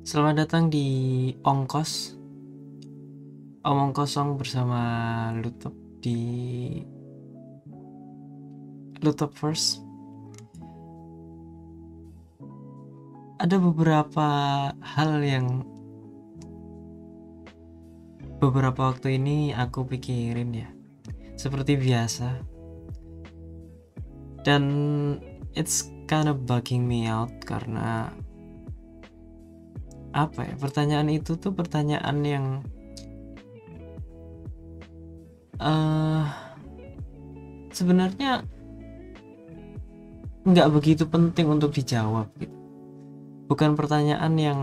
Selamat datang di Ongkos, Omong Kosong bersama Lutop di Lutop First. Ada beberapa hal yang beberapa waktu ini aku pikirin ya, seperti biasa. Dan it's kind of bugging me out karena apa ya, pertanyaan itu tuh pertanyaan yang sebenarnya nggak begitu penting untuk dijawab gitu. Bukan pertanyaan yang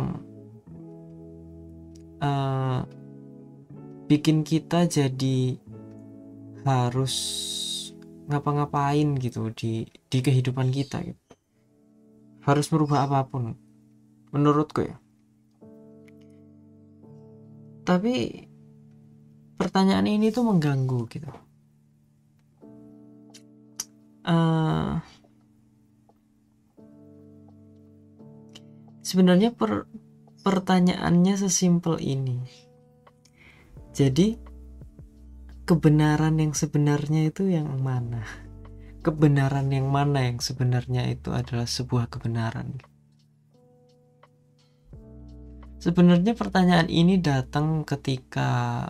bikin kita jadi harus ngapa-ngapain gitu di kehidupan kita gitu. Harus merubah apapun menurutku ya. Tapi pertanyaan ini tuh mengganggu gitu. Sebenarnya pertanyaannya sesimpel ini. Jadi kebenaran yang sebenarnya itu yang mana? Kebenaran yang mana yang sebenarnya itu adalah sebuah kebenaran? Sebenarnya pertanyaan ini datang ketika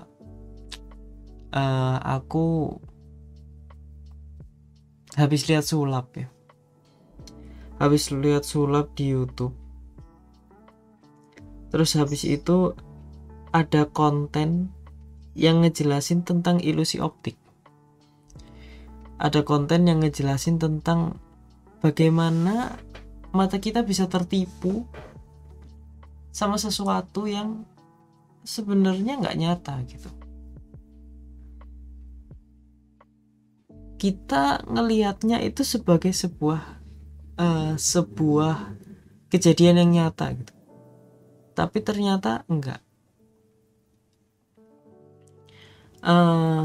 aku habis lihat sulap ya. Habis lihat sulap di YouTube. Terus habis itu ada konten yang ngejelasin tentang ilusi optik. Ada konten yang ngejelasin tentang bagaimana mata kita bisa tertipu sama sesuatu yang sebenarnya nggak nyata gitu. Kita ngelihatnya itu sebagai sebuah kejadian yang nyata gitu. Tapi ternyata enggak.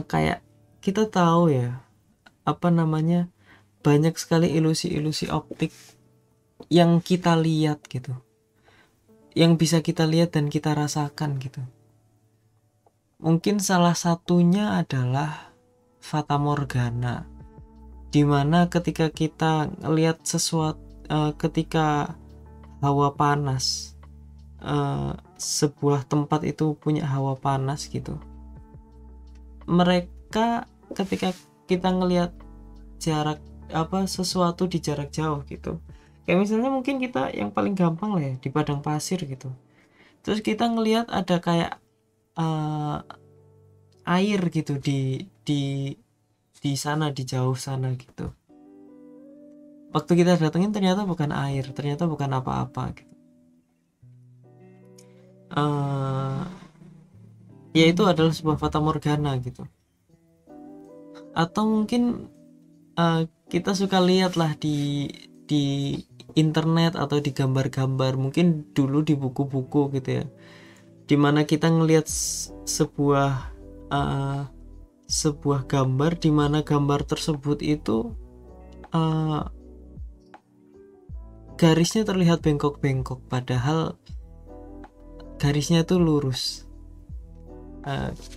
Kayak kita tahu ya, banyak sekali ilusi-ilusi optik yang kita lihat gitu, yang bisa kita lihat dan kita rasakan gitu. Mungkin salah satunya adalah Fata Morgana, dimana ketika kita lihat sesuatu, ketika hawa panas, sebuah tempat itu punya hawa panas gitu, mereka ketika kita ngelihat sesuatu di jarak jauh gitu, kayak misalnya mungkin kita yang paling gampang lah ya di padang pasir gitu, terus kita ngelihat ada kayak air gitu di sana, di jauh sana gitu. Waktu kita datengin ternyata bukan air, ternyata bukan apa-apa gitu. Ya itu adalah sebuah fata morgana gitu. Atau mungkin kita suka lihat lah di internet atau di gambar-gambar, mungkin dulu di buku-buku gitu ya, dimana kita ngelihat sebuah gambar, dimana gambar tersebut itu garisnya terlihat bengkok-bengkok padahal garisnya itu lurus.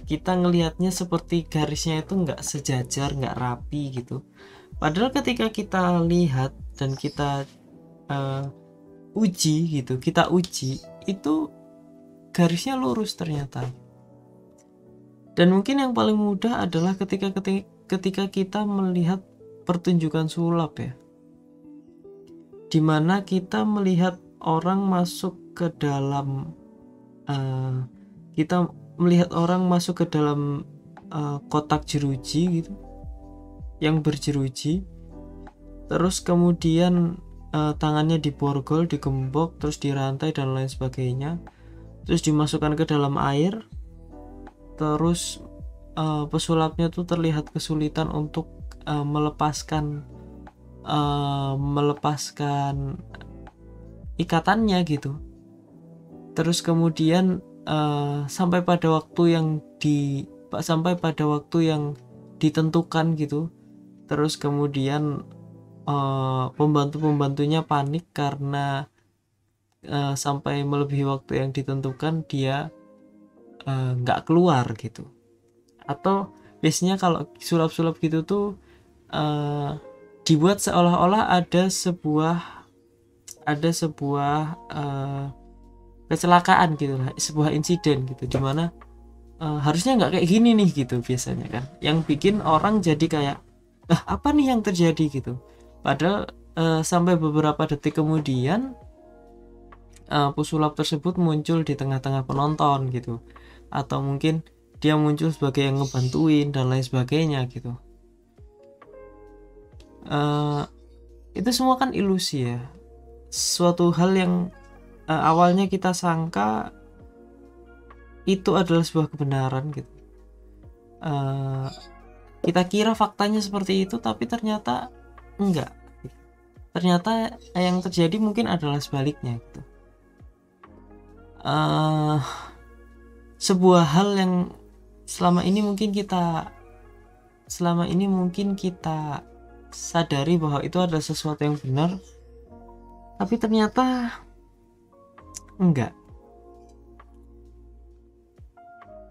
Kita ngelihatnya seperti garisnya itu nggak sejajar, nggak rapi gitu, padahal ketika kita lihat dan kita uji itu garisnya lurus ternyata. Dan mungkin yang paling mudah adalah ketika kita melihat pertunjukan sulap ya, dimana kita melihat orang masuk ke dalam kotak jeruji gitu, yang berjeruji, terus kemudian tangannya diborgol, digembok, terus dirantai dan lain sebagainya, terus dimasukkan ke dalam air, terus pesulapnya tuh terlihat kesulitan untuk melepaskan ikatannya gitu. Terus kemudian sampai pada waktu yang ditentukan gitu, terus kemudian pembantu-pembantunya panik karena sampai melebihi waktu yang ditentukan dia nggak keluar gitu. Atau biasanya kalau sulap-sulap gitu tuh dibuat seolah-olah ada sebuah kecelakaan gitu lah, sebuah insiden gitu, dimana harusnya nggak kayak gini nih gitu biasanya kan, yang bikin orang jadi kayak apa nih yang terjadi gitu. Padahal sampai beberapa detik kemudian pesulap tersebut muncul di tengah-tengah penonton gitu, atau mungkin dia muncul sebagai yang ngebantuin dan lain sebagainya gitu. Itu semua kan ilusi ya, suatu hal yang awalnya kita sangka itu adalah sebuah kebenaran gitu. Kita kira faktanya seperti itu, tapi ternyata enggak. Ternyata yang terjadi mungkin adalah sebaliknya gitu. Sebuah hal yang selama ini mungkin kita sadari bahwa itu adalah sesuatu yang benar, tapi ternyata enggak,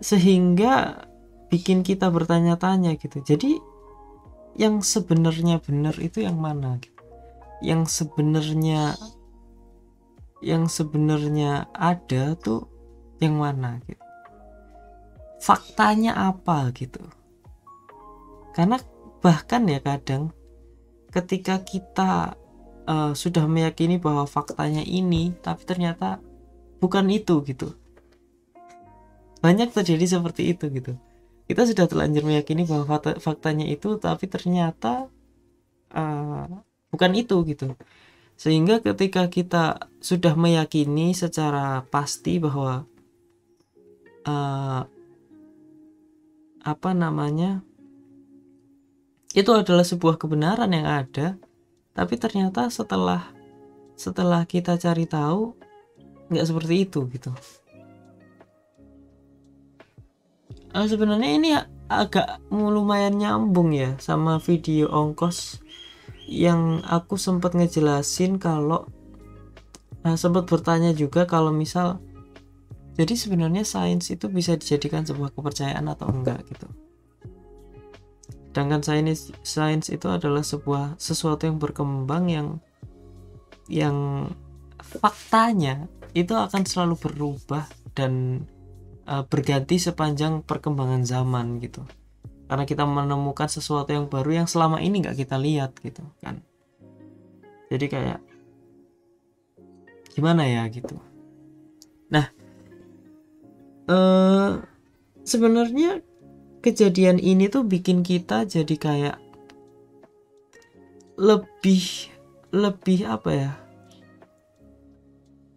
sehingga bikin kita bertanya-tanya gitu. Jadi yang sebenarnya benar itu yang mana gitu? Yang sebenarnya ada tuh yang mana gitu? Faktanya apa gitu? Karena bahkan ya kadang ketika kita sudah meyakini bahwa faktanya ini, tapi ternyata bukan itu gitu. Banyak terjadi seperti itu gitu. Kita sudah terlanjur meyakini bahwa faktanya itu, tapi ternyata bukan itu gitu. Sehingga ketika kita sudah meyakini secara pasti bahwa itu adalah sebuah kebenaran yang ada, tapi ternyata setelah kita cari tahu nggak seperti itu gitu. Sebenarnya ini agak lumayan nyambung ya sama video ongkos yang aku sempat ngejelasin, kalau sempat bertanya juga kalau misal jadi sebenarnya sains itu bisa dijadikan sebuah kepercayaan atau enggak gitu. Sedangkan sains itu adalah sesuatu yang berkembang yang faktanya itu akan selalu berubah dan berganti sepanjang perkembangan zaman gitu. Karena kita menemukan sesuatu yang baru yang selama ini nggak kita lihat gitu kan. Jadi kayak gimana ya gitu. Nah, sebenarnya kejadian ini tuh bikin kita jadi kayak lebih apa ya,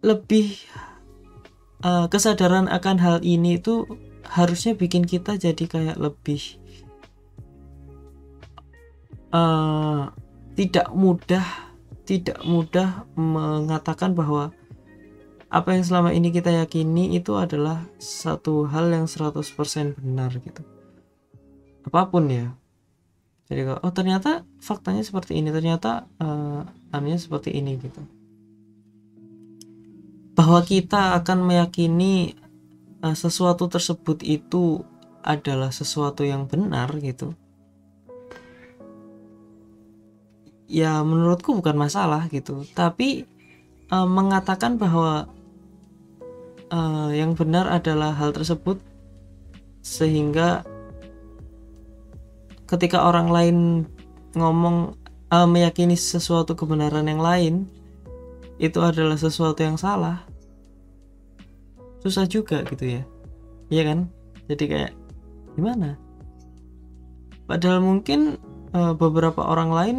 lebih kesadaran akan hal ini itu harusnya bikin kita jadi kayak lebih tidak mudah mengatakan bahwa apa yang selama ini kita yakini itu adalah satu hal yang 100% benar gitu. Apapun ya. Jadi ternyata faktanya seperti ini, ternyata anunya seperti ini gitu. Bahwa kita akan meyakini sesuatu tersebut itu adalah sesuatu yang benar gitu. Ya menurutku bukan masalah gitu. Tapi mengatakan bahwa yang benar adalah hal tersebut, sehingga ketika orang lain ngomong meyakini sesuatu kebenaran yang lain itu adalah sesuatu yang salah, susah juga gitu ya, iya kan? Jadi kayak gimana? Padahal mungkin beberapa orang lain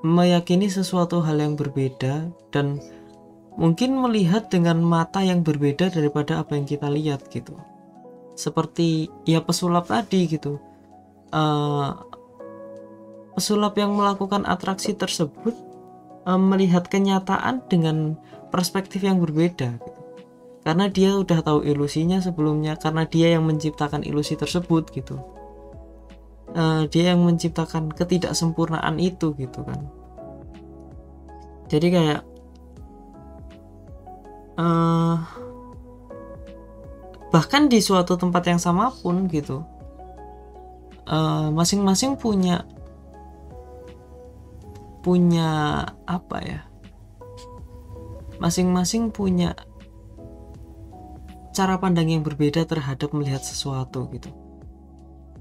meyakini sesuatu hal yang berbeda dan mungkin melihat dengan mata yang berbeda daripada apa yang kita lihat gitu. Seperti ya pesulap tadi gitu. Pesulap yang melakukan atraksi tersebut melihat kenyataan dengan perspektif yang berbeda gitu. Karena dia udah tahu ilusinya sebelumnya, karena dia yang menciptakan ilusi tersebut gitu. Dia yang menciptakan ketidaksempurnaan itu gitu kan. Jadi kayak bahkan di suatu tempat yang sama pun gitu, masing-masing punya apa ya, masing-masing punya cara pandang yang berbeda terhadap melihat sesuatu gitu,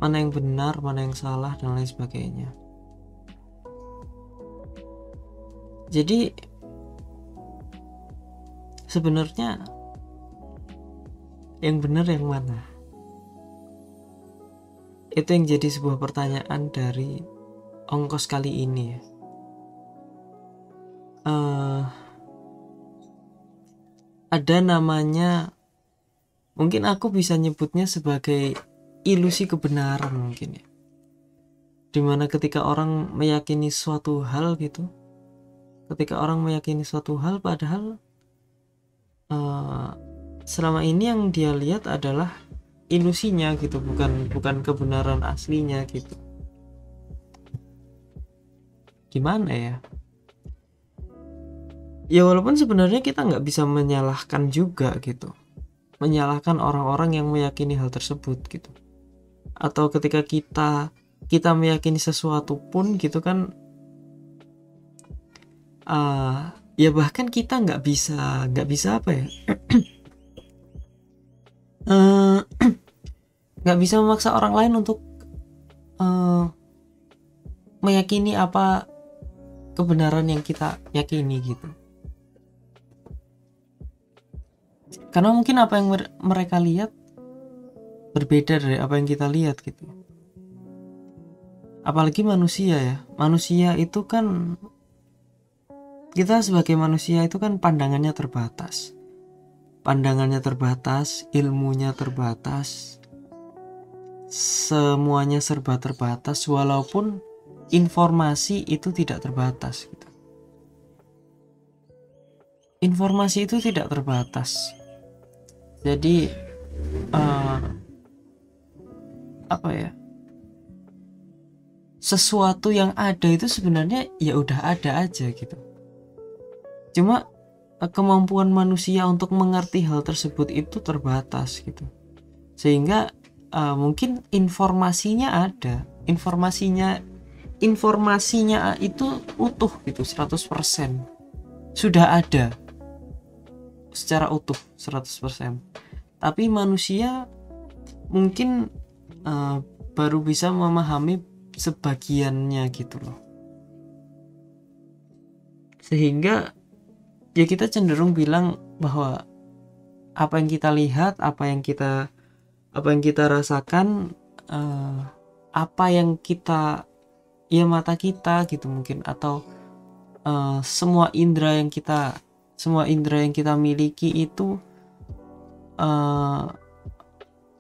mana yang benar, mana yang salah, dan lain sebagainya. Jadi sebenarnya yang benar yang mana? Itu yang jadi sebuah pertanyaan dari ongkos kali ini ya. Ada namanya, mungkin aku bisa nyebutnya sebagai ilusi kebenaran mungkin ya, dimana ketika orang meyakini suatu hal gitu, padahal selama ini yang dia lihat adalah ilusinya gitu, bukan kebenaran aslinya gitu. Gimana ya? Ya walaupun sebenarnya kita nggak bisa menyalahkan juga gitu, menyalahkan orang-orang yang meyakini hal tersebut gitu. Atau ketika kita meyakini sesuatu pun gitu kan, ya bahkan kita nggak bisa apa ya, nggak bisa memaksa orang lain untuk meyakini apa kebenaran yang kita yakini gitu. Karena mungkin apa yang mereka lihat berbeda dari apa yang kita lihat gitu. Apalagi manusia ya, manusia itu kan, kita sebagai manusia itu kan pandangannya terbatas, ilmunya terbatas, semuanya serba terbatas, walaupun informasi itu tidak terbatas gitu. Informasi itu tidak terbatas. Jadi apa ya, sesuatu yang ada itu sebenarnya ya udah ada aja gitu. Cuma kemampuan manusia untuk mengerti hal tersebut itu terbatas gitu. Sehingga mungkin informasinya ada, informasinya itu utuh gitu, 100%. Sudah ada secara utuh 100%. Tapi manusia mungkin baru bisa memahami sebagiannya gitu loh. Sehingga ya kita cenderung bilang bahwa apa yang kita lihat, apa yang kita rasakan, apa yang kita, ya mata kita gitu mungkin, atau semua indera yang kita miliki itu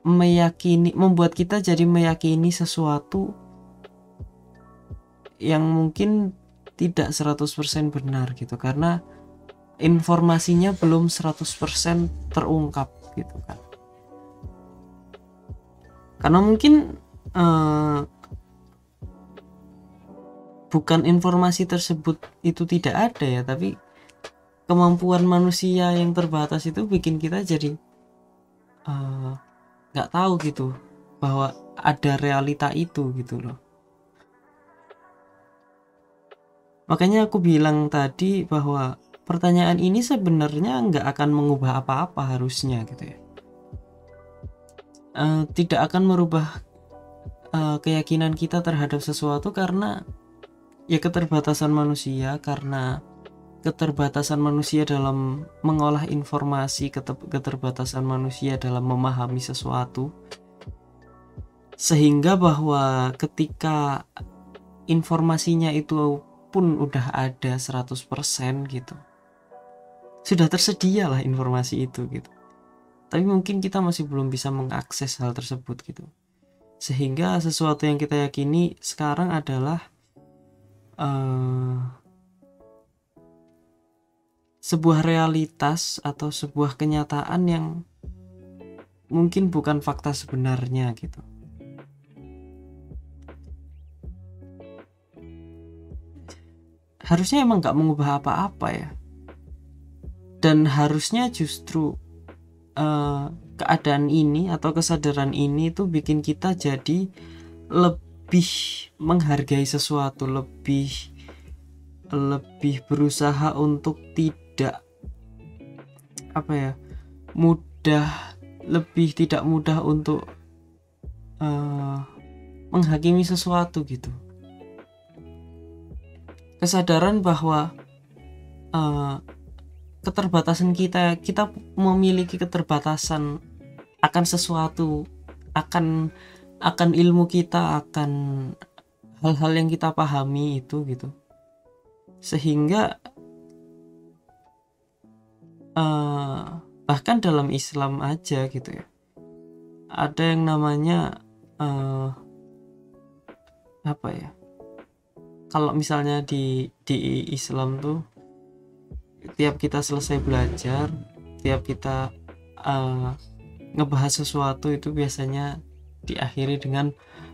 membuat kita jadi meyakini sesuatu yang mungkin tidak 100% benar gitu, karena informasinya belum 100% terungkap gitu kan. Karena mungkin bukan informasi tersebut itu tidak ada ya, tapi kemampuan manusia yang terbatas itu bikin kita jadi nggak tahu gitu bahwa ada realita itu gitu loh. Makanya aku bilang tadi bahwa pertanyaan ini sebenarnya nggak akan mengubah apa-apa harusnya gitu ya. Tidak akan merubah keyakinan kita terhadap sesuatu, karena ya keterbatasan manusia, karena keterbatasan manusia dalam mengolah informasi, keterbatasan manusia dalam memahami sesuatu, sehingga bahwa ketika informasinya itu pun udah ada 100% gitu, sudah tersedia lah informasi itu gitu, tapi mungkin kita masih belum bisa mengakses hal tersebut gitu. Sehingga sesuatu yang kita yakini sekarang adalah sebuah realitas atau sebuah kenyataan yang mungkin bukan fakta sebenarnya gitu. harusnya emang nggak mengubah apa-apa ya, dan harusnya justru keadaan ini atau kesadaran ini tuh bikin kita jadi lebih menghargai sesuatu, lebih berusaha untuk tidak apa ya, tidak mudah untuk menghakimi sesuatu gitu. Kesadaran bahwa keterbatasan kita memiliki keterbatasan akan sesuatu, akan ilmu kita, akan hal-hal yang kita pahami itu gitu, sehingga bahkan dalam Islam aja gitu ya, ada yang namanya apa ya, kalau misalnya di Islam tuh tiap kita selesai belajar, tiap kita ngebahas sesuatu itu biasanya diakhiri dengan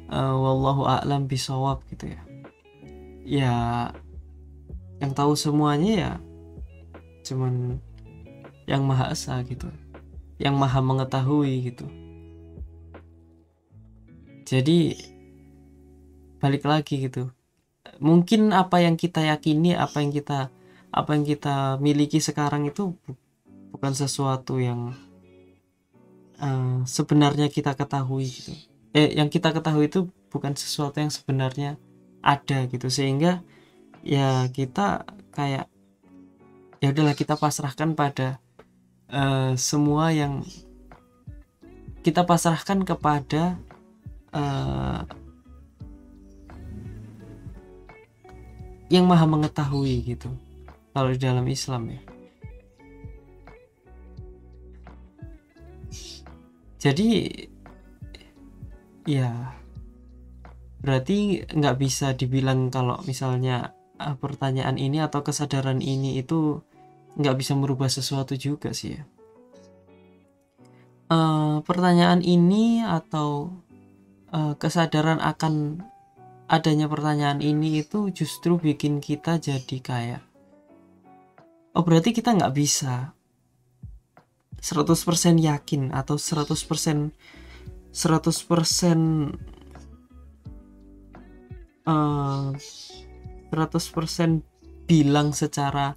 wallahu a'lam bishawab gitu ya. Ya yang tahu semuanya ya cuman yang Maha Esa gitu, yang Maha mengetahui gitu. Jadi balik lagi gitu, mungkin apa yang kita yakini, apa yang kita miliki sekarang itu bukan sesuatu yang sebenarnya kita ketahui gitu. Yang kita ketahui itu bukan sesuatu yang sebenarnya ada gitu, sehingga ya kita kayak ya udahlah, kita pasrahkan pada semua yang kita pasrahkan kepada yang Maha mengetahui gitu, kalau di dalam Islam ya. Jadi ya berarti nggak bisa dibilang kalau misalnya pertanyaan ini atau kesadaran ini itu nggak bisa merubah sesuatu juga sih ya. Pertanyaan ini atau kesadaran akan adanya pertanyaan ini itu justru bikin kita jadi kayak, oh berarti kita nggak bisa 100% yakin atau 100% bilang secara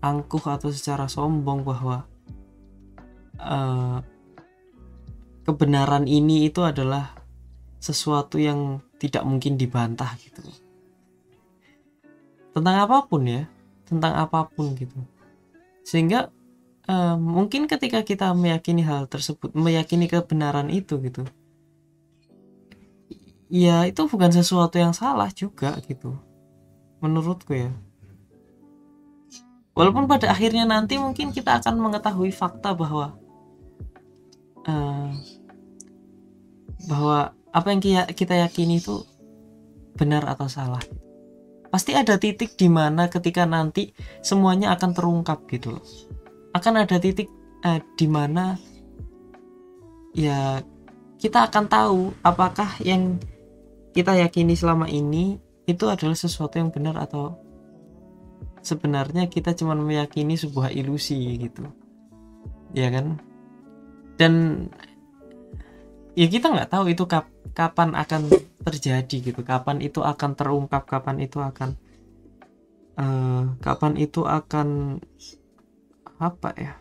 angkuh atau secara sombong bahwa kebenaran ini itu adalah sesuatu yang tidak mungkin dibantah gitu, tentang apapun gitu. Sehingga mungkin ketika kita meyakini hal tersebut, meyakini kebenaran itu gitu, ya itu bukan sesuatu yang salah juga gitu, menurutku ya. Walaupun pada akhirnya nanti mungkin kita akan mengetahui fakta bahwa apa yang kita yakini itu benar atau salah. Pasti ada titik di mana ketika nanti semuanya akan terungkap gitu loh. Akan ada titik di mana ya kita akan tahu apakah yang kita yakini selama ini itu adalah sesuatu yang benar atau sebenarnya kita cuma meyakini sebuah ilusi gitu, ya kan? Dan ya kita nggak tahu itu kapan akan terjadi gitu, kapan itu akan terungkap, kapan itu akan apa ya,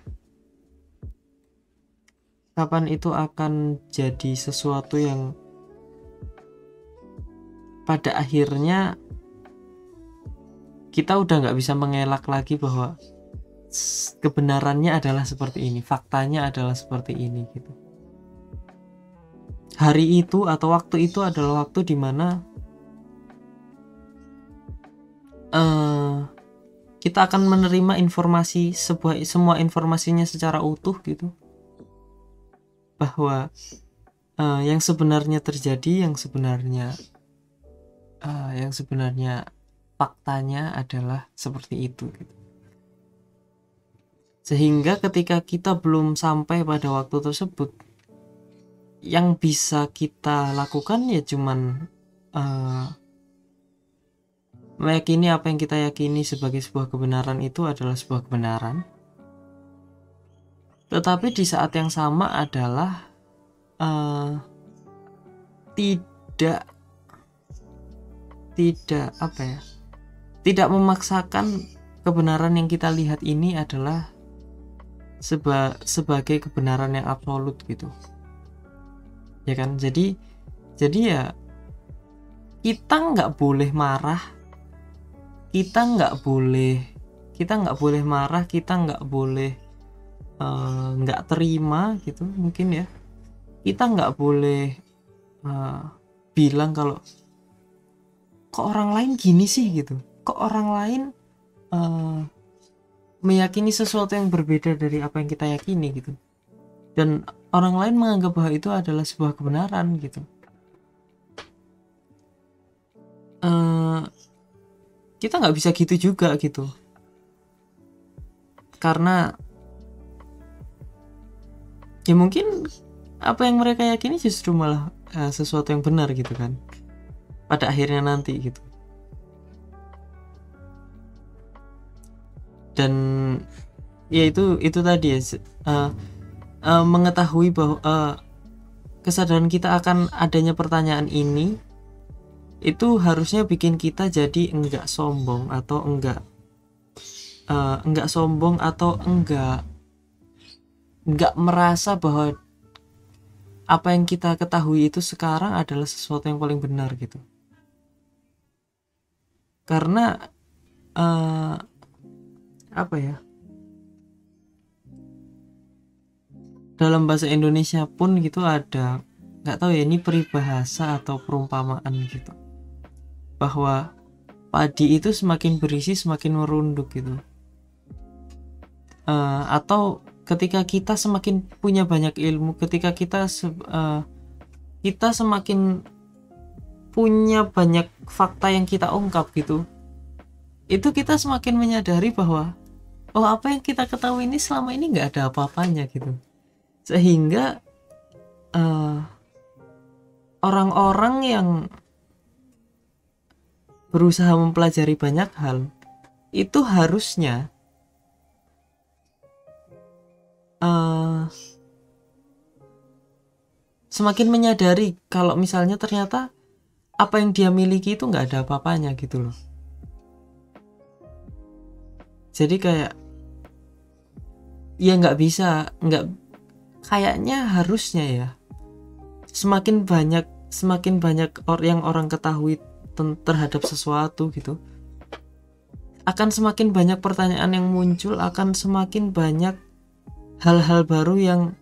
kapan itu akan jadi sesuatu yang pada akhirnya kita udah nggak bisa mengelak lagi bahwa kebenarannya adalah seperti ini, faktanya adalah seperti ini gitu. Hari itu atau waktu itu adalah waktu dimana kita akan menerima informasi, semua informasinya secara utuh gitu, bahwa yang sebenarnya terjadi, yang sebenarnya faktanya adalah seperti itu gitu. Sehingga ketika kita belum sampai pada waktu tersebut, yang bisa kita lakukan ya cuman meyakini apa yang kita yakini sebagai sebuah kebenaran itu adalah sebuah kebenaran, tetapi di saat yang sama adalah tidak apa ya, tidak memaksakan kebenaran yang kita lihat ini adalah sebagai kebenaran yang absolut gitu, ya kan? Jadi ya kita nggak boleh marah, kita nggak boleh marah, kita nggak boleh nggak terima gitu mungkin ya. Kita nggak boleh bilang kalau kok orang lain gini sih gitu, kok orang lain meyakini sesuatu yang berbeda dari apa yang kita yakini gitu, dan orang lain menganggap bahwa itu adalah sebuah kebenaran gitu. Kita nggak bisa gitu juga gitu, karena ya mungkin apa yang mereka yakini justru malah sesuatu yang benar gitu kan pada akhirnya nanti gitu. Dan ya itu tadi ya, mengetahui bahwa kesadaran kita akan adanya pertanyaan ini itu harusnya bikin kita jadi enggak sombong atau enggak merasa bahwa apa yang kita ketahui itu sekarang adalah sesuatu yang paling benar gitu. Karena apa ya, dalam bahasa Indonesia pun gitu ada, nggak tahu ya ini peribahasa atau perumpamaan gitu, bahwa padi itu semakin berisi semakin merunduk gitu. Atau ketika kita semakin punya banyak ilmu, ketika kita semakin punya banyak fakta yang kita ungkap gitu, itu kita semakin menyadari bahwa apa yang kita ketahui ini selama ini nggak ada apa-apanya gitu. Sehingga orang-orang yang berusaha mempelajari banyak hal itu harusnya semakin menyadari kalau misalnya ternyata apa yang dia miliki itu nggak ada apa-apanya gitu loh. Jadi kayak ya nggak kayaknya harusnya ya semakin banyak yang orang ketahui terhadap sesuatu gitu, akan semakin banyak pertanyaan yang muncul, akan semakin banyak hal-hal baru yang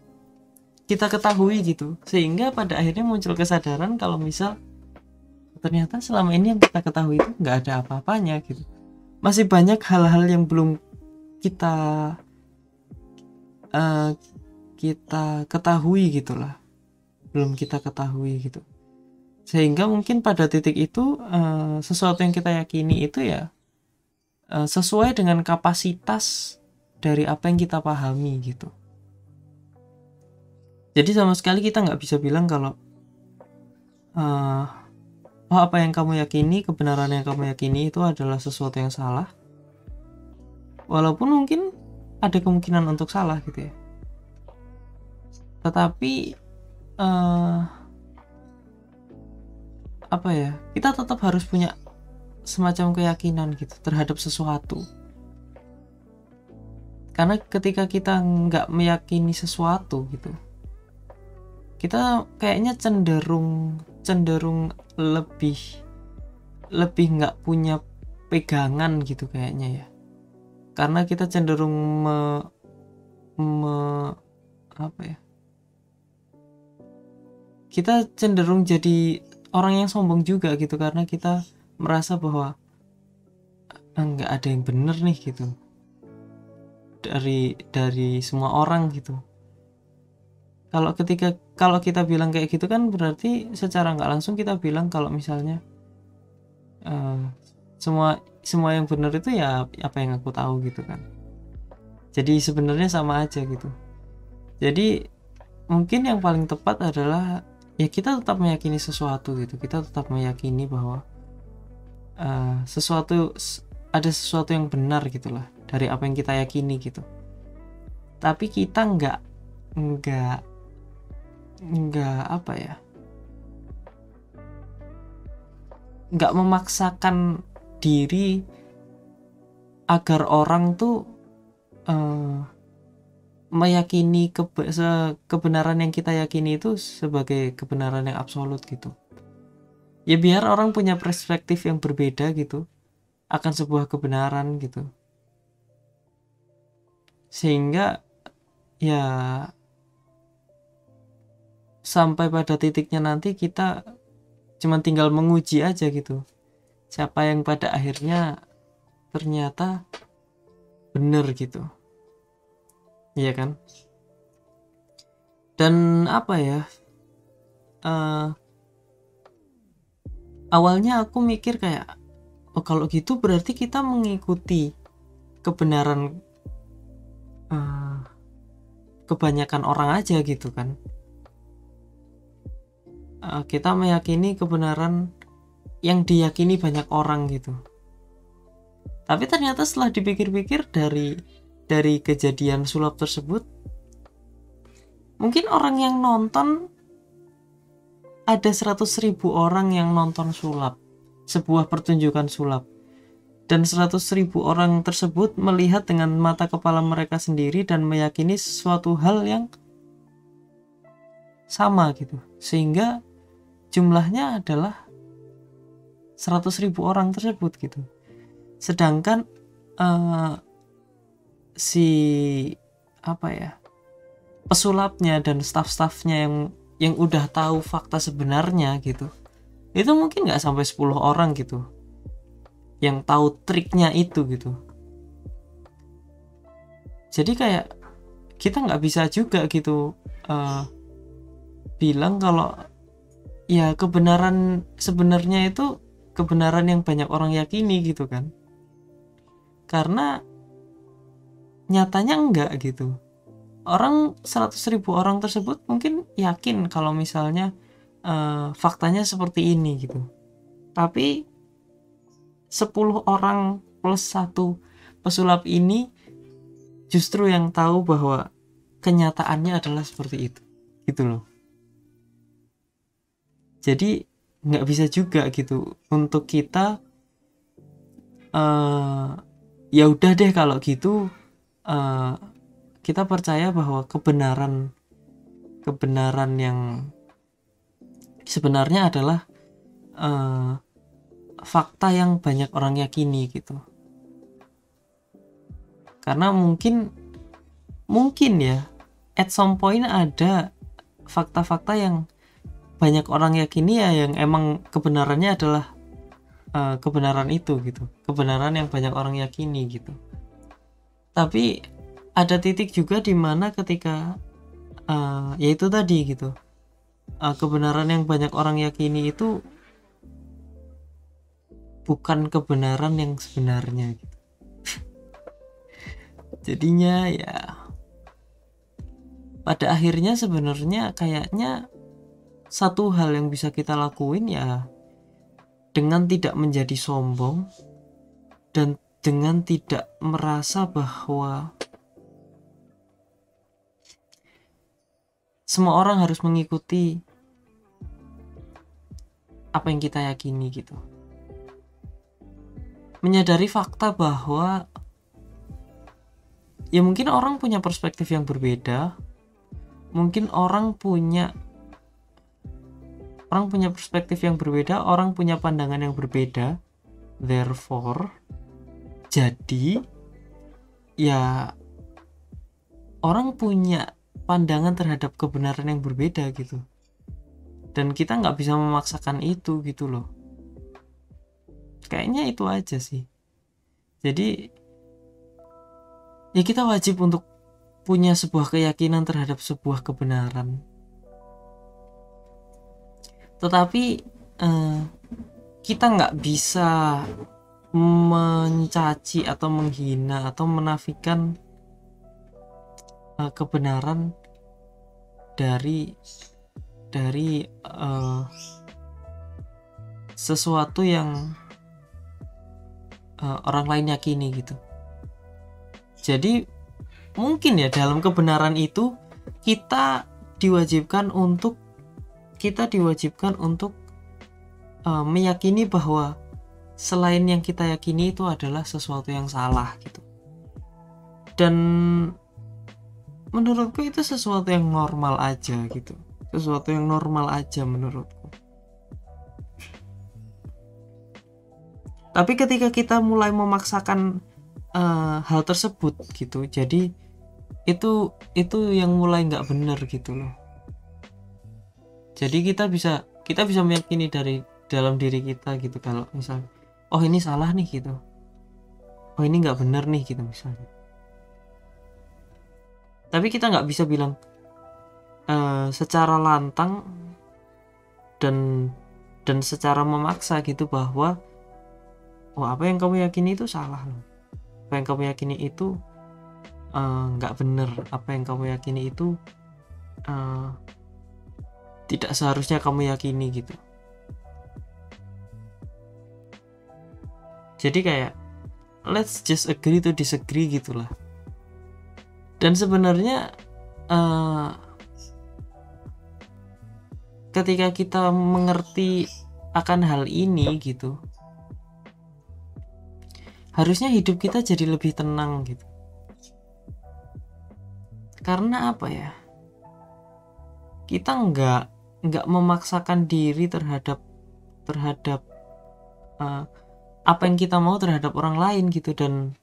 kita ketahui gitu, sehingga pada akhirnya muncul kesadaran kalau misal ternyata selama ini yang kita ketahui itu nggak ada apa-apanya gitu. Masih banyak hal-hal yang belum kita ketahui gitulah, belum kita ketahui gitu. Sehingga mungkin pada titik itu sesuatu yang kita yakini itu ya sesuai dengan kapasitas dari apa yang kita pahami gitu. Jadi sama sekali kita nggak bisa bilang kalau apa yang kamu yakini, kebenaran yang kamu yakini itu adalah sesuatu yang salah, walaupun mungkin ada kemungkinan untuk salah gitu ya. Tetapi apa ya, kita tetap harus punya semacam keyakinan gitu terhadap sesuatu. Karena ketika kita nggak meyakini sesuatu gitu, kita kayaknya cenderung lebih nggak punya pegangan gitu kayaknya ya. Karena kita cenderung apa ya, kita cenderung jadi orang yang sombong juga gitu, karena kita merasa bahwa nggak ada yang bener nih gitu dari semua orang gitu. Kalau kita bilang kayak gitu kan berarti secara nggak langsung kita bilang kalau misalnya semua yang benar itu ya apa yang aku tahu gitu kan. Jadi sebenarnya sama aja gitu. Jadi mungkin yang paling tepat adalah ya kita tetap meyakini sesuatu gitu. Kita tetap meyakini bahwa ada sesuatu yang benar gitulah dari apa yang kita yakini gitu. Tapi kita nggak apa ya, nggak memaksakan diri agar orang tuh meyakini kebenaran yang kita yakini itu sebagai kebenaran yang absolut gitu. Ya biar orang punya perspektif yang berbeda gitu akan sebuah kebenaran gitu, sehingga ya sampai pada titiknya nanti kita cuma tinggal menguji aja gitu, siapa yang pada akhirnya ternyata bener gitu, iya kan. Dan apa ya, awalnya aku mikir kayak, oh kalau gitu berarti kita mengikuti kebenaran kebanyakan orang aja gitu kan. Kita meyakini kebenaran yang diyakini banyak orang gitu. Tapi ternyata setelah dipikir-pikir dari kejadian sulap tersebut, mungkin orang yang nonton ada 100.000 orang yang nonton sulap, sebuah pertunjukan sulap, dan 100.000 orang tersebut melihat dengan mata kepala mereka sendiri dan meyakini sesuatu hal yang sama gitu, sehingga jumlahnya adalah 100.000 orang tersebut gitu. Sedangkan si apa ya, pesulapnya dan staf-stafnya yang udah tahu fakta sebenarnya gitu, itu mungkin nggak sampai 10 orang gitu yang tahu triknya itu gitu. Jadi kayak kita nggak bisa juga gitu bilang kalau ya kebenaran sebenarnya itu kebenaran yang banyak orang yakini gitu kan, karena nyatanya enggak gitu. Orang 100.000 orang tersebut mungkin yakin kalau misalnya faktanya seperti ini gitu, tapi 10 orang plus 1 pesulap ini justru yang tahu bahwa kenyataannya adalah seperti itu gitu loh. Jadi nggak bisa juga gitu untuk kita ya udah deh kalau gitu kita percaya bahwa kebenaran yang sebenarnya adalah fakta yang banyak orang yakini gitu. Karena mungkin ya at some point ada fakta-fakta yang banyak orang yakini ya, yang emang kebenarannya adalah kebenaran itu gitu, kebenaran yang banyak orang yakini gitu. Tapi ada titik juga di mana ketika yaitu tadi gitu, kebenaran yang banyak orang yakini itu bukan kebenaran yang sebenarnya gitu. Jadinya ya pada akhirnya sebenarnya kayaknya satu hal yang bisa kita lakuin ya dengan tidak menjadi sombong dan dengan tidak merasa bahwa semua orang harus mengikuti apa yang kita yakini gitu. Menyadari fakta bahwa ya mungkin orang punya perspektif yang berbeda, mungkin orang punya perspektif yang berbeda, orang punya pandangan yang berbeda. Therefore, jadi ya orang punya pandangan terhadap kebenaran yang berbeda gitu, dan kita nggak bisa memaksakan itu gitu loh. Kayaknya itu aja sih. Jadi ya kita wajib untuk punya sebuah keyakinan terhadap sebuah kebenaran. Tetapi kita nggak bisa mencaci atau menghina atau menafikan kebenaran dari sesuatu yang orang lain yakini gitu. Jadi mungkin ya dalam kebenaran itu kita diwajibkan untuk meyakini bahwa selain yang kita yakini itu adalah sesuatu yang salah gitu. Dan menurutku itu sesuatu yang normal aja gitu. Sesuatu yang normal aja menurutku. Tapi ketika kita mulai memaksakan hal tersebut gitu, jadi itu yang mulai nggak benar gitu loh. Jadi kita bisa meyakini dari dalam diri kita gitu, kalau misalnya oh ini salah nih gitu, oh ini nggak benar nih gitu misalnya. Tapi kita nggak bisa bilang secara lantang dan secara memaksa gitu bahwa oh apa yang kamu yakini itu salah loh, apa yang kamu yakini itu nggak benar, apa yang kamu yakini itu tidak seharusnya kamu yakini gitu. Jadi kayak let's just agree to disagree gitulah. Dan sebenarnya ketika kita mengerti akan hal ini gitu, harusnya hidup kita jadi lebih tenang gitu. Karena apa ya, kita nggak memaksakan diri terhadap apa yang kita mau terhadap orang lain gitu, dan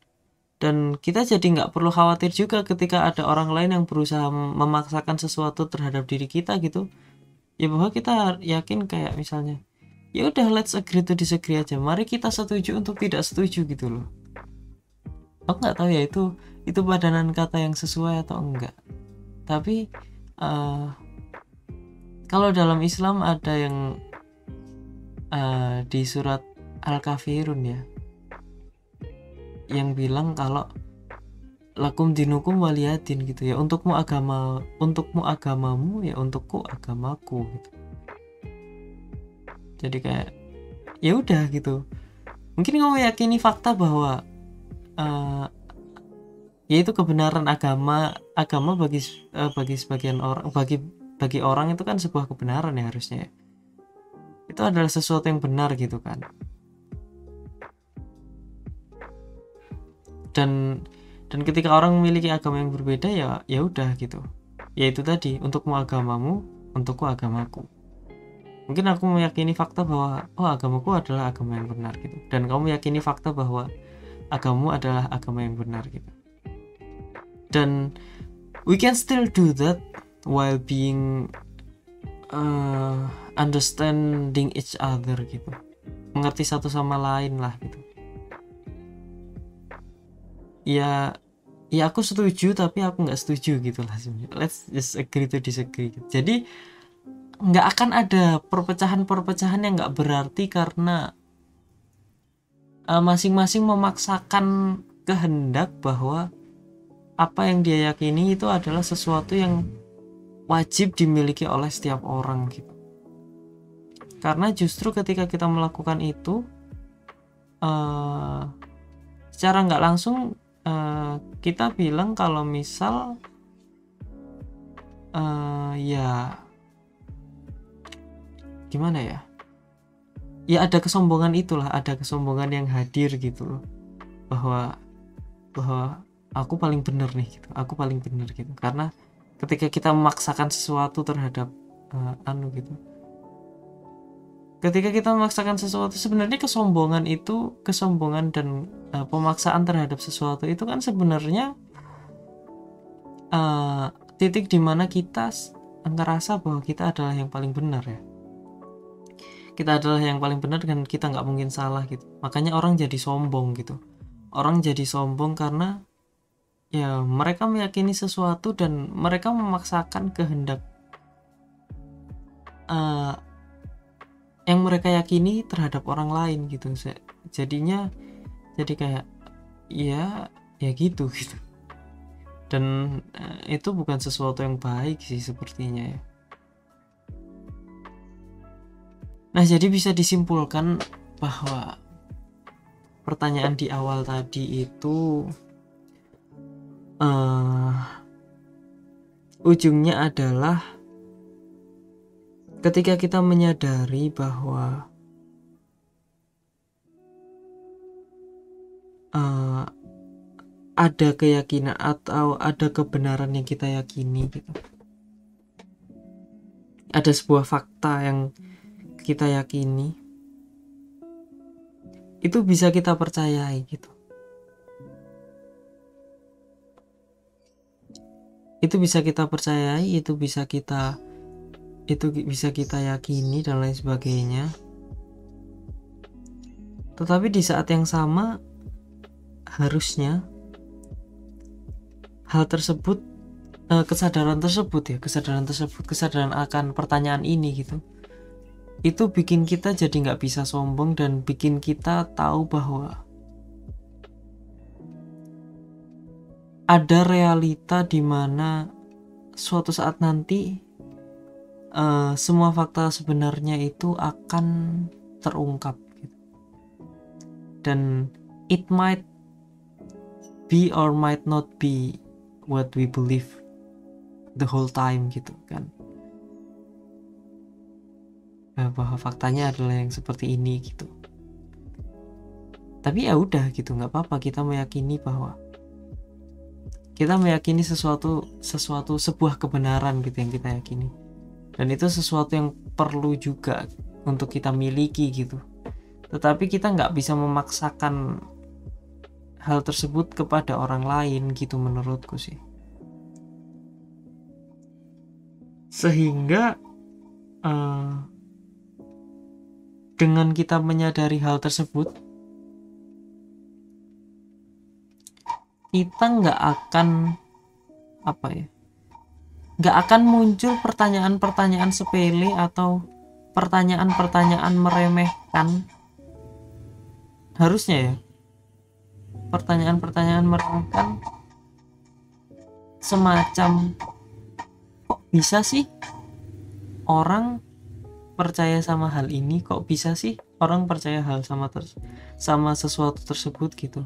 kita jadi nggak perlu khawatir juga ketika ada orang lain yang berusaha memaksakan sesuatu terhadap diri kita gitu ya, bahwa kita yakin kayak misalnya ya udah let's agree to disagree aja, mari kita setuju untuk tidak setuju gitu loh. Aku nggak tahu ya itu padanan kata yang sesuai atau enggak, tapi kalau dalam Islam ada yang di surat Al-Kafirun ya, yang bilang kalau lakum dinukum waliyadin gitu ya, untukmu agamamu ya untukku agamaku gitu. Jadi kayak ya udah gitu, mungkin kamu yakini fakta bahwa yaitu kebenaran agama bagi sebagian orang, bagi orang itu kan sebuah kebenaran ya, harusnya ya. Itu adalah sesuatu yang benar gitu kan. Dan ketika orang memiliki agama yang berbeda ya udah gitu. Ya itu tadi, untukmu agamamu, untukku agamaku. Mungkin aku meyakini fakta bahwa oh agamaku adalah agama yang benar gitu, dan kamu meyakini fakta bahwa agamamu adalah agama yang benar gitu. Dan we can still do that while being understanding each other gitu, mengerti satu sama lain lah gitu. Ya aku setuju tapi aku nggak setuju gitu lah sebenarnya. Let's just agree to disagree gitu. Jadi nggak akan ada perpecahan yang nggak berarti karena masing-masing memaksakan kehendak bahwa apa yang dia yakini itu adalah sesuatu yang wajib dimiliki oleh setiap orang gitu. Karena justru ketika kita melakukan itu secara nggak langsung kita bilang kalau misal ya gimana ya, ya ada kesombongan itulah, ada kesombongan yang hadir gitu loh, bahwa aku paling benar nih gitu, aku paling benar gitu. Karena ketika kita memaksakan sesuatu terhadap gitu, ketika kita memaksakan sesuatu, sebenarnya kesombongan dan pemaksaan terhadap sesuatu itu kan sebenarnya titik dimana kita ngerasa bahwa kita adalah yang paling benar ya, kita adalah yang paling benar dan kita nggak mungkin salah gitu. Makanya orang jadi sombong gitu, orang jadi sombong karena ya mereka meyakini sesuatu dan mereka memaksakan kehendak yang mereka yakini terhadap orang lain gitu. Jadinya jadi kayak ya gitu dan itu bukan sesuatu yang baik sih sepertinya ya. Nah jadi bisa disimpulkan bahwa pertanyaan di awal tadi itu ujungnya adalah ketika kita menyadari bahwa ada keyakinan atau ada kebenaran yang kita yakini gitu. Ada sebuah fakta yang kita yakini, itu bisa kita percayai gitu. Itu bisa kita percayai, itu bisa kita yakini dan lain sebagainya. Tetapi di saat yang sama harusnya hal tersebut, kesadaran akan pertanyaan ini gitu, itu bikin kita jadi nggak bisa sombong dan bikin kita tahu bahwa ada realita di mana suatu saat nanti semua fakta sebenarnya itu akan terungkap gitu. Dan it might be or might not be what we believe the whole time gitu kan, bahwa faktanya adalah yang seperti ini gitu. Tapi ya udah gitu, nggak apa-apa kita meyakini sebuah kebenaran gitu yang kita yakini, dan itu sesuatu yang perlu juga untuk kita miliki gitu. Tetapi kita nggak bisa memaksakan hal tersebut kepada orang lain gitu menurutku sih. Sehingga dengan kita menyadari hal tersebut, kita nggak akan muncul pertanyaan-pertanyaan sepele atau pertanyaan-pertanyaan meremehkan. Harusnya ya, pertanyaan-pertanyaan meremehkan semacam, kok bisa sih orang percaya sama hal ini, kok bisa sih orang percaya hal sama sesuatu tersebut gitu,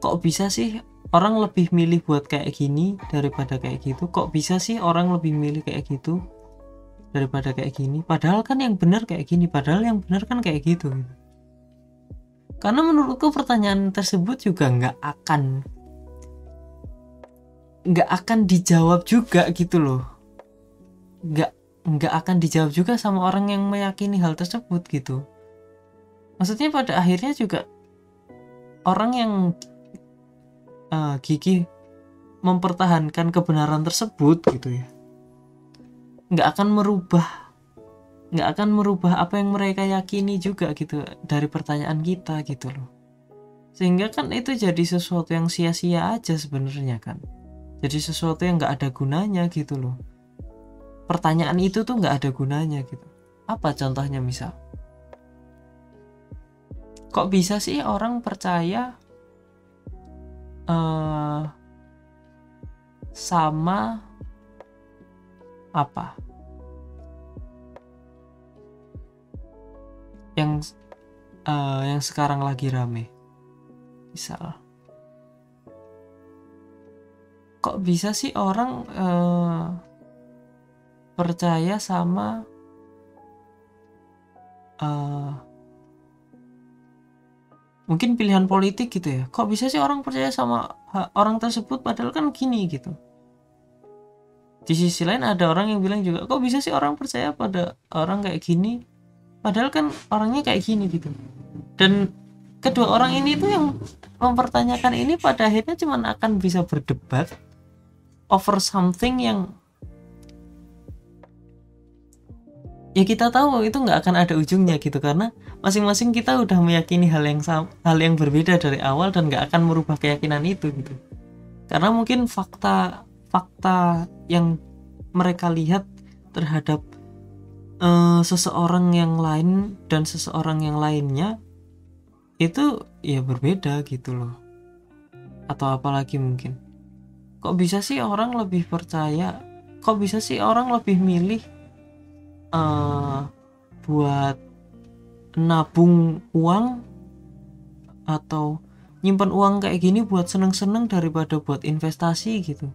kok bisa sih orang lebih milih buat kayak gini daripada kayak gitu, kok bisa sih orang lebih milih kayak gitu daripada kayak gini, padahal kan yang benar kayak gini, padahal yang benar kan kayak gitu. Karena menurutku pertanyaan tersebut juga nggak akan dijawab juga gitu loh, nggak akan dijawab juga sama orang yang meyakini hal tersebut gitu. Maksudnya pada akhirnya juga orang yang gigih mempertahankan kebenaran tersebut gitu ya, nggak akan merubah apa yang mereka yakini juga gitu dari pertanyaan kita gitu loh. Sehingga kan itu jadi sesuatu yang sia-sia aja sebenarnya kan, jadi sesuatu yang nggak ada gunanya gitu loh. Pertanyaan itu tuh nggak ada gunanya gitu. Apa contohnya? Misal, kok bisa sih orang percaya sama apa yang sekarang lagi rame? Misal, kok bisa sih orang percaya sama mungkin pilihan politik gitu ya, kok bisa sih orang percaya sama orang tersebut padahal kan gini gitu. Di sisi lain ada orang yang bilang juga, kok bisa sih orang percaya pada orang kayak gini padahal kan orangnya kayak gini gitu. Dan kedua orang ini tuh yang mempertanyakan ini pada akhirnya cuma akan bisa berdebat over something yang ya kita tahu itu nggak akan ada ujungnya gitu, karena masing-masing kita udah meyakini hal yang berbeda dari awal dan nggak akan merubah keyakinan itu gitu. Karena mungkin fakta yang mereka lihat terhadap seseorang yang lain dan seseorang yang lainnya itu ya berbeda gitu loh. Atau apalagi mungkin, kok bisa sih orang lebih percaya, kok bisa sih orang lebih milih buat nabung uang atau nyimpan uang kayak gini buat seneng-seneng daripada buat investasi gitu,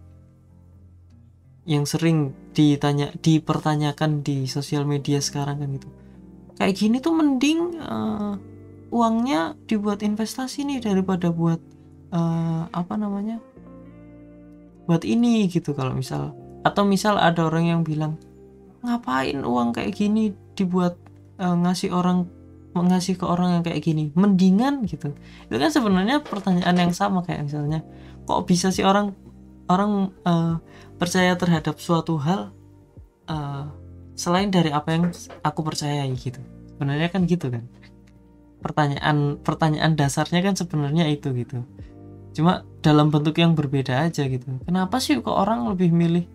yang sering dipertanyakan di sosial media sekarang kan gitu. Kayak gini tuh mending uangnya dibuat investasi nih daripada buat buat ini gitu. Kalau misal, atau misal ada orang yang bilang, ngapain uang kayak gini dibuat ngasih ke orang yang kayak gini, mendingan gitu. Itu kan sebenarnya pertanyaan yang sama, kayak misalnya, kok bisa sih orang percaya terhadap suatu hal selain dari apa yang aku percayai gitu. Sebenarnya kan gitu kan, pertanyaan dasarnya kan sebenarnya itu gitu, cuma dalam bentuk yang berbeda aja gitu. Kenapa sih kok orang lebih milih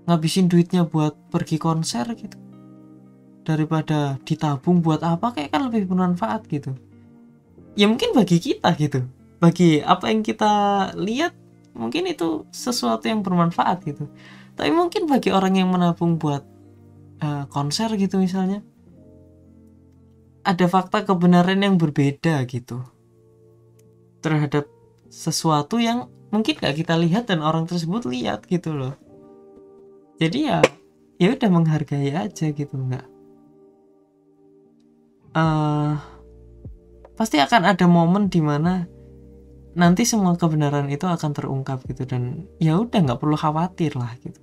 ngabisin duitnya buat pergi konser gitu daripada ditabung buat apa, kayak kan lebih bermanfaat gitu. Ya mungkin bagi kita gitu, bagi apa yang kita lihat mungkin itu sesuatu yang bermanfaat gitu, tapi mungkin bagi orang yang menabung buat konser gitu misalnya, ada fakta kebenaran yang berbeda gitu terhadap sesuatu yang mungkin gak kita lihat dan orang tersebut lihat gitu loh. Jadi ya udah menghargai aja gitu. Nggak pasti akan ada momen dimana nanti semua kebenaran itu akan terungkap gitu, dan ya udah nggak perlu khawatir lah gitu.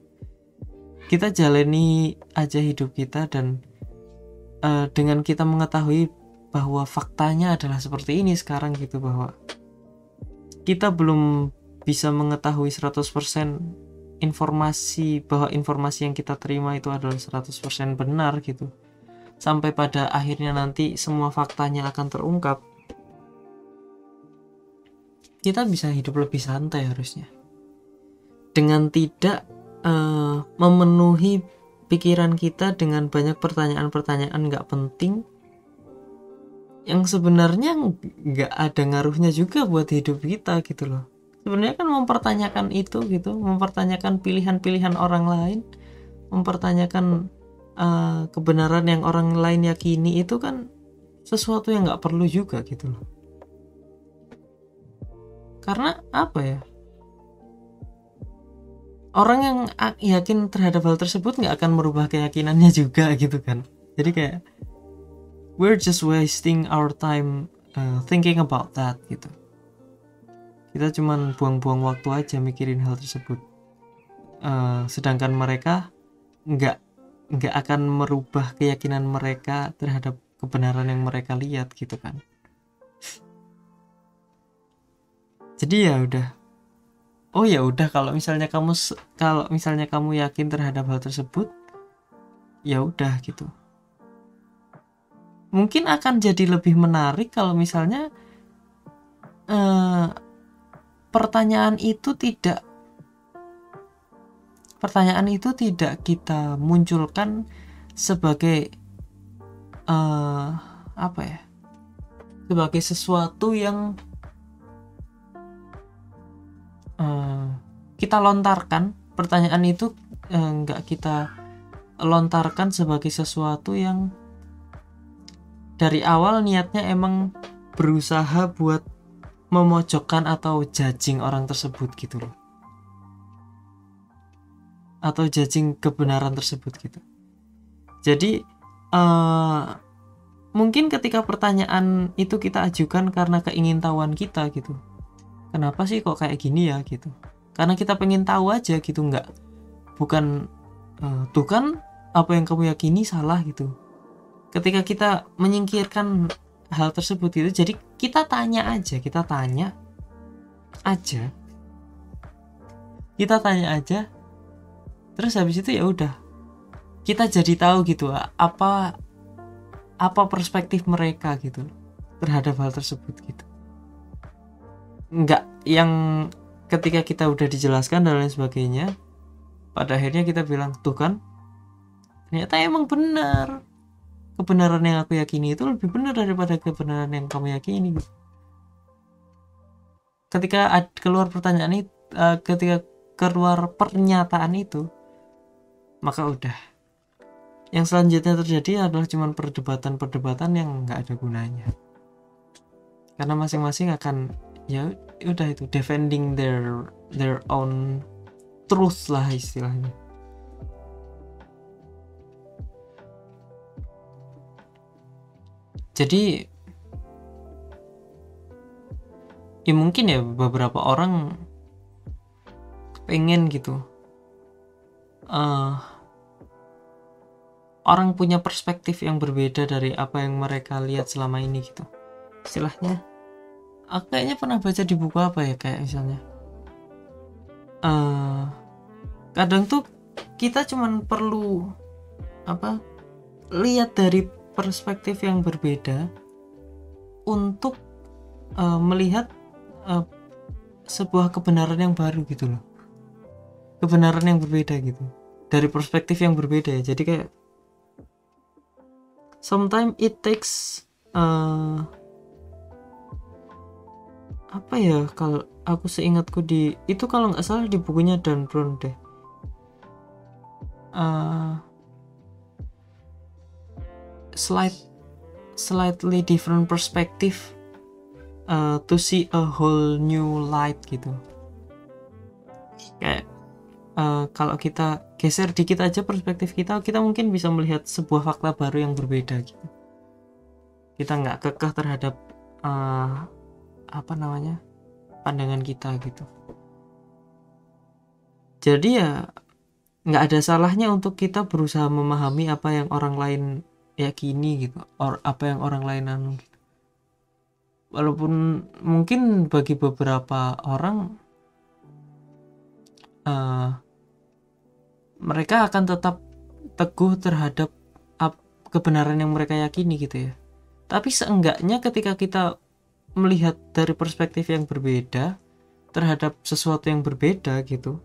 Kita jalani aja hidup kita, dan dengan kita mengetahui bahwa faktanya adalah seperti ini sekarang gitu, bahwa kita belum bisa mengetahui 100% informasi, bahwa informasi yang kita terima itu adalah 100% benar gitu. Sampai pada akhirnya nanti semua faktanya akan terungkap, kita bisa hidup lebih santai harusnya, dengan tidak memenuhi pikiran kita dengan banyak pertanyaan-pertanyaan nggak penting yang sebenarnya nggak ada ngaruhnya juga buat hidup kita gitu loh. Sebenarnya kan mempertanyakan itu gitu, mempertanyakan pilihan-pilihan orang lain, mempertanyakan kebenaran yang orang lain yakini, itu kan sesuatu yang nggak perlu juga gitu loh. Karena apa ya, orang yang yakin terhadap hal tersebut nggak akan merubah keyakinannya juga gitu kan. Jadi kayak we're just wasting our time thinking about that gitu. Kita cuman buang-buang waktu aja mikirin hal tersebut. Sedangkan mereka nggak akan merubah keyakinan mereka terhadap kebenaran yang mereka lihat gitu kan. Jadi ya udah. Oh ya udah, kalau misalnya kamu yakin terhadap hal tersebut, ya udah gitu. Mungkin akan jadi lebih menarik kalau misalnya pertanyaan itu tidak kita munculkan sebagai sebagai sesuatu yang kita lontarkan. Pertanyaan itu nggak kita lontarkan sebagai sesuatu yang dari awal niatnya emang berusaha buat memojokkan atau judging orang tersebut gitu loh, atau judging kebenaran tersebut gitu. Jadi mungkin ketika pertanyaan itu kita ajukan karena keingintahuan kita gitu, kenapa sih kok kayak gini ya gitu, karena kita pengen tahu aja gitu, bukan tuh kan apa yang kamu yakini salah gitu. Ketika kita menyingkirkan hal tersebut gitu, jadi kita tanya aja, terus habis itu ya udah kita jadi tahu gitu apa perspektif mereka gitu terhadap hal tersebut gitu. Enggak yang ketika kita udah dijelaskan dan lain sebagainya, pada akhirnya kita bilang, tuh kan ternyata emang benar, kebenaran yang aku yakini itu lebih benar daripada kebenaran yang kamu yakini. Ketika keluar pertanyaan itu, ketika keluar pernyataan itu, maka udah, yang selanjutnya terjadi adalah cuma perdebatan yang nggak ada gunanya. karena masing-masing akan ya udah itu defending their own truth lah istilahnya. Jadi ya mungkin ya beberapa orang pengen gitu orang punya perspektif yang berbeda dari apa yang mereka lihat selama ini gitu. Istilahnya aku kayaknya pernah baca di buku apa ya, kayak misalnya kadang tuh kita cuman perlu lihat dari perspektif yang berbeda untuk melihat sebuah kebenaran yang baru gitu loh, kebenaran yang berbeda gitu dari perspektif yang berbeda ya. Jadi kayak sometimes it takes apa ya, kalau aku seingatku di itu, kalau nggak salah di bukunya Dan Brown deh, slightly different perspective to see a whole new light gitu. Kayak kalau kita geser dikit aja perspektif kita mungkin bisa melihat sebuah fakta baru yang berbeda gitu. Kita nggak kekeh terhadap pandangan kita gitu. Jadi ya nggak ada salahnya untuk kita berusaha memahami apa yang orang lain yakini gitu, apa yang orang lain gitu. Walaupun mungkin bagi beberapa orang mereka akan tetap teguh terhadap kebenaran yang mereka yakini gitu ya. Tapi seenggaknya ketika kita melihat dari perspektif yang berbeda terhadap sesuatu yang berbeda gitu,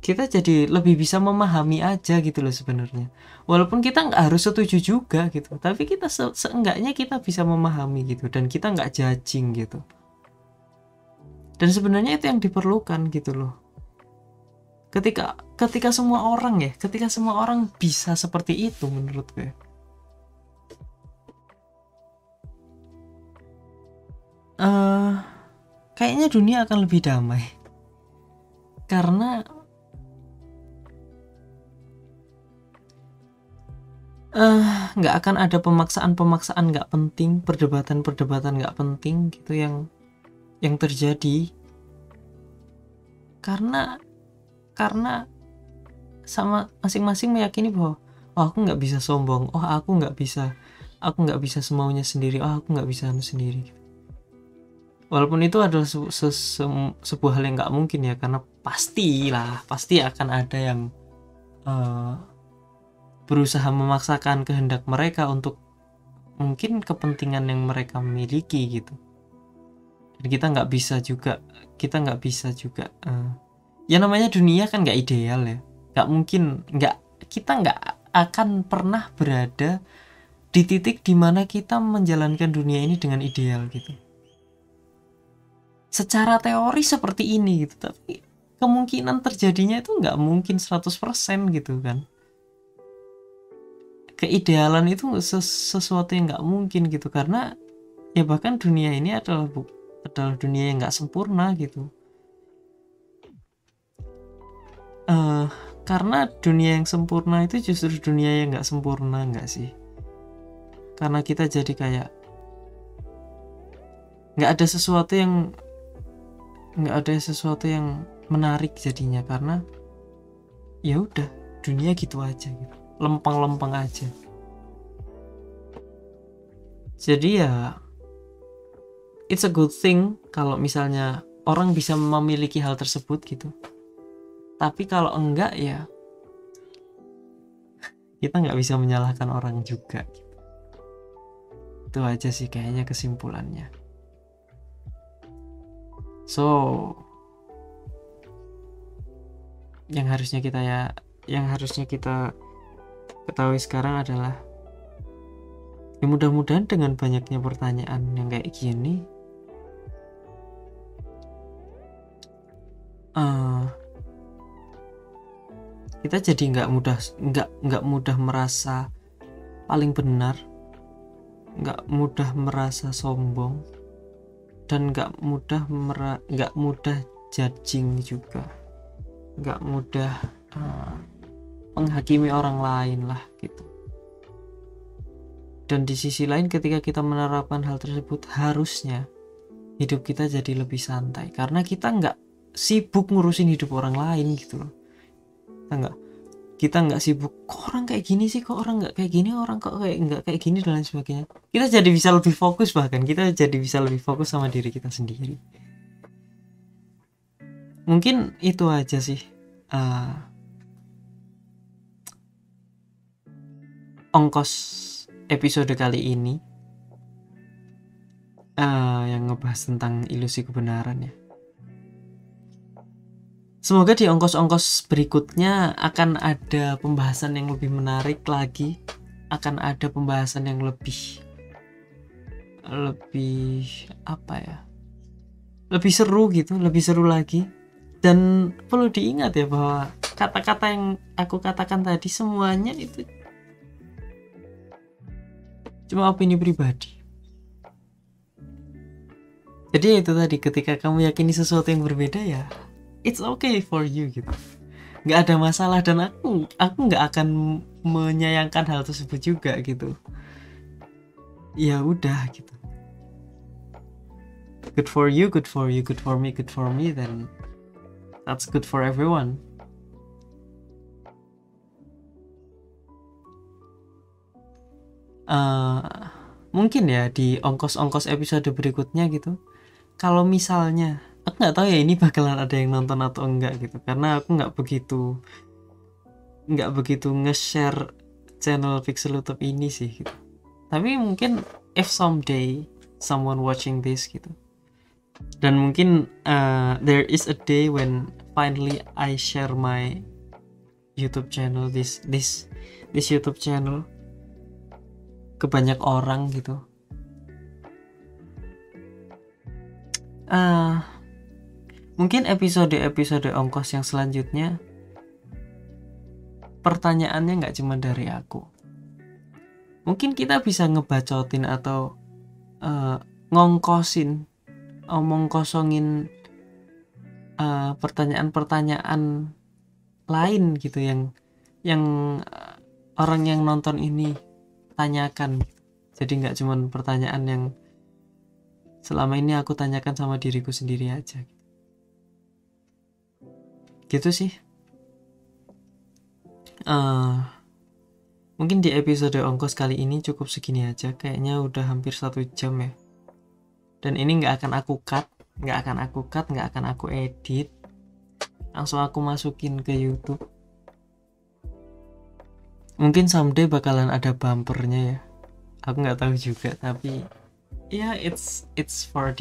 kita jadi lebih bisa memahami aja gitu loh sebenarnya. Walaupun kita nggak harus setuju juga gitu, tapi kita seenggaknya kita bisa memahami gitu, dan kita nggak judging gitu. Dan sebenarnya itu yang diperlukan gitu loh. Ketika semua orang bisa seperti itu, menurut gue kayaknya dunia akan lebih damai. Karena nggak akan ada pemaksaan nggak penting, perdebatan nggak penting gitu yang terjadi. Karena sama masing-masing meyakini bahwa aku nggak bisa sombong, aku nggak bisa semaunya sendiri, aku nggak bisa sendiri. Walaupun itu adalah sebuah hal yang nggak mungkin ya, karena pasti akan ada yang berusaha memaksakan kehendak mereka untuk mungkin kepentingan yang mereka miliki gitu. Dan kita nggak bisa juga ya namanya dunia kan nggak ideal ya, kita nggak akan pernah berada di titik dimana kita menjalankan dunia ini dengan ideal gitu. Secara teori seperti ini gitu, tapi kemungkinan terjadinya itu nggak mungkin 100% gitu kan. Keidealan itu sesuatu yang nggak mungkin gitu, karena ya bahkan dunia ini adalah dunia yang nggak sempurna gitu. Karena dunia yang sempurna itu justru dunia yang nggak sempurna, nggak sih? Karena kita jadi kayak nggak ada sesuatu yang menarik jadinya, karena ya udah dunia gitu aja gitu, lempeng-lempeng aja. Jadi ya it's a good thing kalau misalnya orang bisa memiliki hal tersebut gitu. Tapi kalau enggak ya kita nggak bisa menyalahkan orang juga gitu. Itu aja sih kayaknya kesimpulannya. So yang harusnya kita ketahui sekarang adalah ya mudah-mudahan dengan banyaknya pertanyaan yang kayak gini kita jadi nggak mudah merasa paling benar, nggak mudah merasa sombong, dan nggak mudah judging juga, nggak mudah menghakimi orang lain lah gitu. Dan di sisi lain ketika kita menerapkan hal tersebut, harusnya hidup kita jadi lebih santai karena kita nggak sibuk ngurusin hidup orang lain gitu loh. Kita nggak sibuk, kok orang kayak gini sih, kok orang nggak kayak gini, orang kok kayak nggak kayak gini dan lain sebagainya. Kita jadi bisa lebih fokus, bahkan kita jadi bisa lebih fokus sama diri kita sendiri. Mungkin itu aja sih ongkos episode kali ini yang ngebahas tentang ilusi kebenaran ya. Semoga di ongkos-ongkos berikutnya akan ada pembahasan yang lebih menarik lagi, akan ada pembahasan yang lebih apa ya, lebih seru gitu, lebih seru lagi. Dan perlu diingat ya bahwa kata-kata yang aku katakan tadi semuanya itu cuma opini pribadi. Jadi itu tadi, ketika kamu yakini sesuatu yang berbeda ya it's okay for you gitu, nggak ada masalah. Dan aku nggak akan menyayangkan hal tersebut juga gitu. Ya udah gitu, good for you, good for you, good for me, then that's good for everyone. Mungkin ya di ongkos-ongkos episode berikutnya gitu, kalau misalnya aku nggak tahu ya ini bakalan ada yang nonton atau enggak gitu, karena aku nggak begitu nge-share channel Pixel YouTube ini sih gitu. Tapi mungkin if someday someone watching this gitu, dan mungkin there is a day when finally I share my YouTube channel, this YouTube channel ke banyak orang gitu. Mungkin episode ongkos yang selanjutnya pertanyaannya nggak cuma dari aku. Mungkin kita bisa ngebacotin atau omong kosongin pertanyaan-pertanyaan lain gitu yang orang yang nonton ini tanyakan. Jadi nggak cuma pertanyaan yang selama ini aku tanyakan sama diriku sendiri aja gitu sih. Mungkin di episode ongkos kali ini cukup segini aja, kayaknya udah hampir 1 jam ya. Dan ini nggak akan aku cut, nggak akan aku edit, langsung aku masukin ke YouTube. Mungkin someday bakalan ada bumpernya ya, aku nggak tahu juga, tapi ya it's for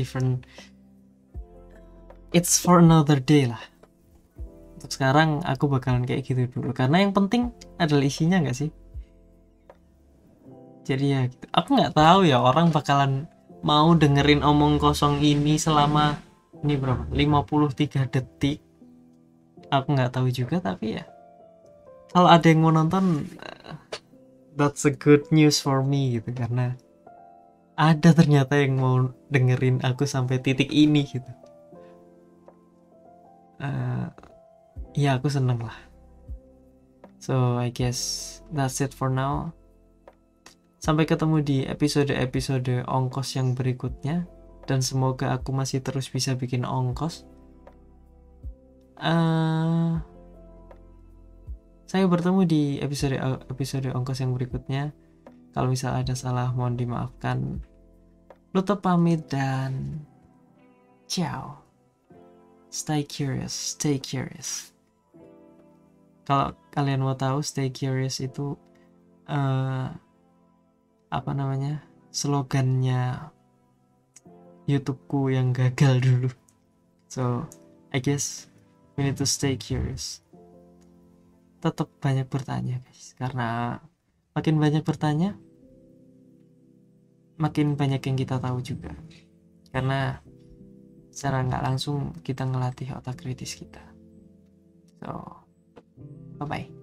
another day lah. Untuk sekarang aku bakalan kayak gitu dulu, karena yang penting adalah isinya nggak sih. Jadi ya gitu. Aku nggak tahu ya orang bakalan mau dengerin omong kosong ini selama ini berapa, 53 detik. Aku nggak tahu juga, tapi ya kalau ada yang mau nonton, that's a good news for me gitu, karena ada ternyata yang mau dengerin aku sampai titik ini gitu. Ya aku seneng lah. So I guess that's it for now. Sampai ketemu di episode ongkos yang berikutnya, dan semoga aku masih terus bisa bikin ongkos. Saya bertemu di episode ongkos yang berikutnya. Kalau misal ada salah mohon dimaafkan. Lutup pamit dan ciao. Stay curious. Kalau kalian mau tahu, stay curious itu slogannya YouTubeku yang gagal dulu. So I guess we need to stay curious. Tetap banyak bertanya guys, karena makin banyak bertanya makin banyak yang kita tahu juga, karena secara nggak langsung kita ngelatih otak kritis kita. So bye bye.